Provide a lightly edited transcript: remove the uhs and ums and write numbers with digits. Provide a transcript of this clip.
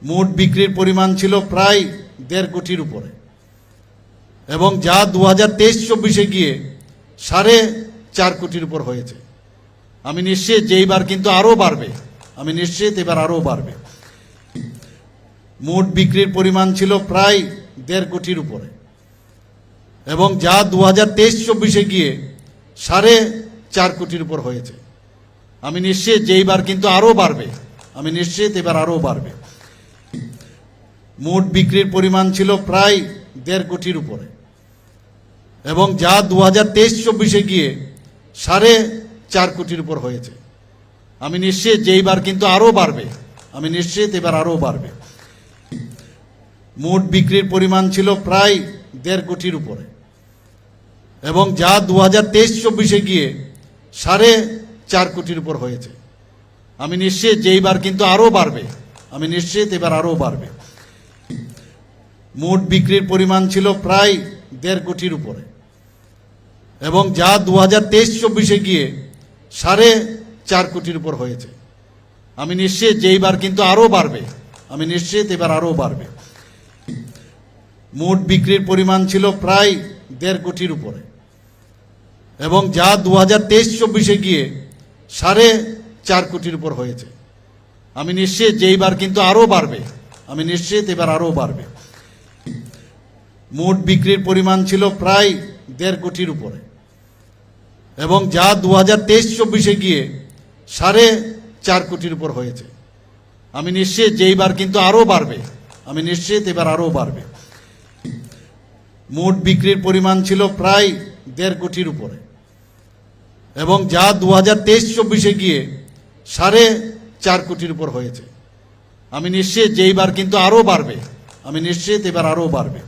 মোট বিক্রির পরিমাণ ছিল প্রায় 1.5 কোটির উপরে এবং যা 2023-24-এ গিয়ে 4.5 কোটির উপর হয়েছে। আমি নিশ্চিত যে এইবার কিন্তু আরও বাড়বে, আমি নিশ্চিত এবার আরও বাড়বে। মোট বিক্রির পরিমাণ ছিল প্রায় 1.5 কোটির উপরে এবং যা 2023-24-এ গিয়ে 4.5 কোটির উপর হয়েছে। আমি নিশ্চিত যে এইবার কিন্তু আরও বাড়বে, আমি নিশ্চিত এবার আরও বাড়বে। মোট বিক্রির পরিমাণ ছিল প্রায় 1.5 কোটির উপরে এবং যা 2023-24-এ গিয়ে 4.5 কোটির উপর হয়েছে। আমি নিশ্চিত যে এইবার কিন্তু আরও বাড়বে, আমি নিশ্চিত এবার আরও বাড়বে। মোট বিক্রির পরিমাণ ছিল প্রায় 1.5 কোটির উপরে এবং যা 2023-24-এ গিয়ে 4.5 কোটির উপর হয়েছে। আমি নিশ্চিত যে এইবার কিন্তু আরও বাড়বে, আমি নিশ্চিত এবার আরও বাড়বে। মোট বিক্রির পরিমাণ ছিল প্রায় 1.5 কোটির উপরে এবং যা 2023-24-এ গিয়ে 4.5 কোটির উপর হয়েছে। আমি নিশ্চিত যে এইবার কিন্তু আরও বাড়বে, আমি নিশ্চিত এবার আরও বাড়বে। মোট বিক্রির পরিমাণ ছিল প্রায় 1.5 কোটির উপরে এবং যা 2023-24-এ গিয়ে 4.5 কোটির উপর হয়েছে। আমি নিশ্চিত যে এইবার কিন্তু আরও বাড়বে, আমি নিশ্চিত এবার আরও বাড়বে। মোট বিক্রির পরিমাণ ছিল প্রায় 1.5 কোটির উপরে এবং যা 2023-24-এ গিয়ে 4.5 কোটির উপর হয়েছে। আমি নিশ্চিত যে এইবার কিন্তু আরও বাড়বে, আমি নিশ্চিত এবার আরও বাড়বে। মোট বিক্রির পরিমাণ ছিল প্রায় 1.5 কোটির উপরে এবং যা 2023-24-এ গিয়ে 4.5 কোটির উপর হয়েছে। আমি নিশ্চিত যে এইবার কিন্তু আরও বাড়বে, আমি নিশ্চিত এবার আরও বাড়বে।